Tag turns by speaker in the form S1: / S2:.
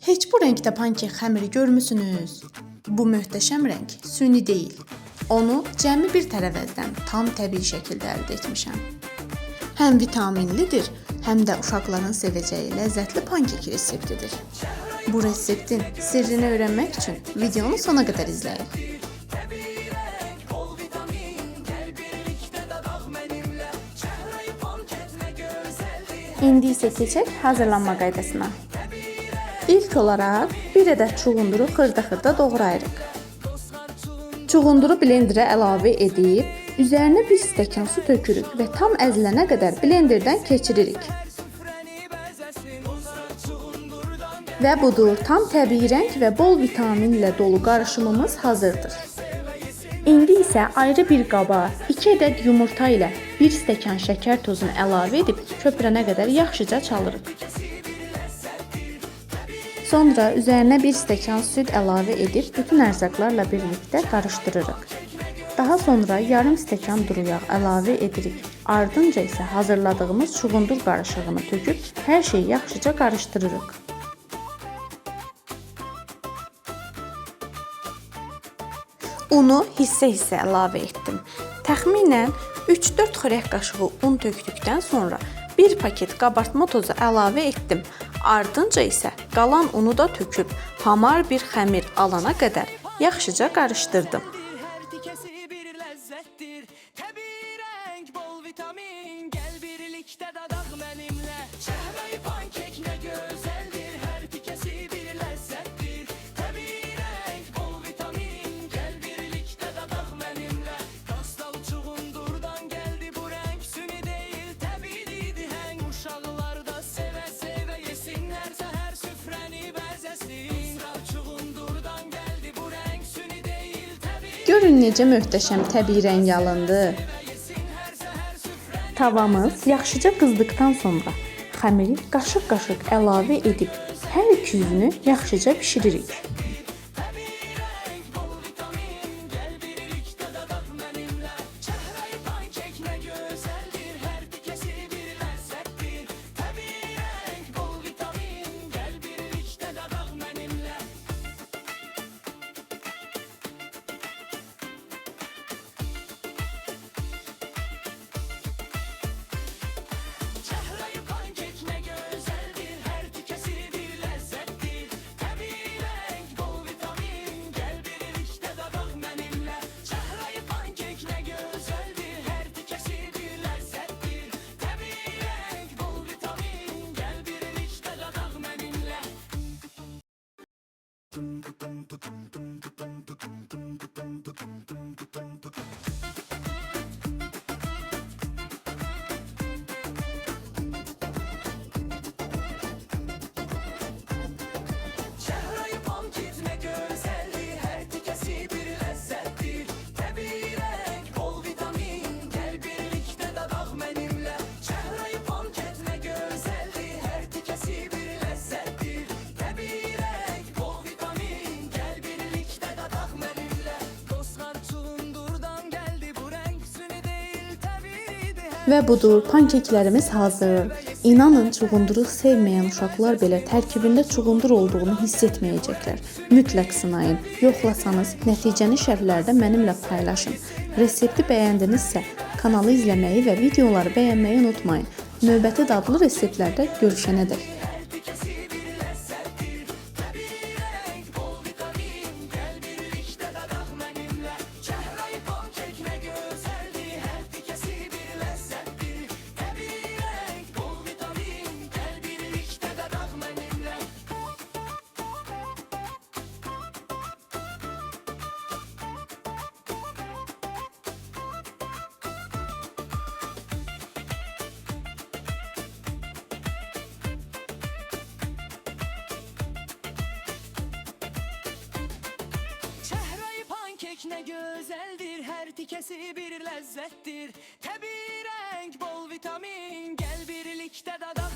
S1: Heç bu renkdə pankek xəmiri görmüsünüz? Bu möhtəşəm rəng süni deyil. Onu cəmi bir tərəvəzdən tam təbii şəkildə əldə etmişəm. Həm vitaminlidir, həm də uşaqların sevəcəyi ləzzətli pankek reseptidir. Bu reseptin sirrini öyrənmək üçün videonu sona qədər izləyin. İndi isə keçək hazırlanma qaydasına. İlk olaraq bir ədəd çuğunduru xırda-xırda doğrayırıq. Çuğunduru blenderə əlavə edib, üzərinə bir stəkan su tökürük və tam əzilənə qədər blenderdən keçiririk. Və budur, tam təbii rəng və bol vitamin ilə dolu qarışımımız hazırdır. İndi isə ayrı bir qaba 2 ədəd yumurta ilə 1 stəkan şəkər tozunu əlavə edib köpürənə qədər yaxşıca çalırıq. Sonra üzərinə 1 stəkan süd əlavə edib bütün ərzaqlarla birlikdə qarışdırırıq. Daha sonra yarım stəkan duru yağ əlavə edirik. Ardınca isə hazırladığımız çuğundur qarışığını töküb hər şeyi yaxşıca qarışdırırıq. Unu hissə-hissə əlavə etdim. Təxminən 3-4 xörək qaşığı un tökdükdən sonra 1 paket qabartma tozu əlavə etdim. Ardınca isə qalan unu da töküb hamar bir xəmir alana qədər yaxşıca qarışdırdım. Görün necə möhtəşəm təbii rəng alındı. Tavamız yaxşıca qızdıqdan sonra xəmiri qaşıq-qaşıq əlavə edib hər iki yüzünü yaxşıca bişiririk. Və budur, pankeklərimiz hazır. İnanın, çuğunduru sevməyən uşaqlar belə tərkibində çuğundur olduğunu hiss etməyəcəklər. Mütləq sınayın. Yoxlasanız, nəticəni şərhlərdə mənimlə paylaşın. Resepti bəyəndinizsə, kanalı izləməyi və videoları bəyənməyi unutmayın. Növbəti dadlı reseptlərdə görüşənədək.
S2: Ne güzeldir, her tikesi bir lezzettir. Təbii renk, bol vitamin, gel birlikte dada.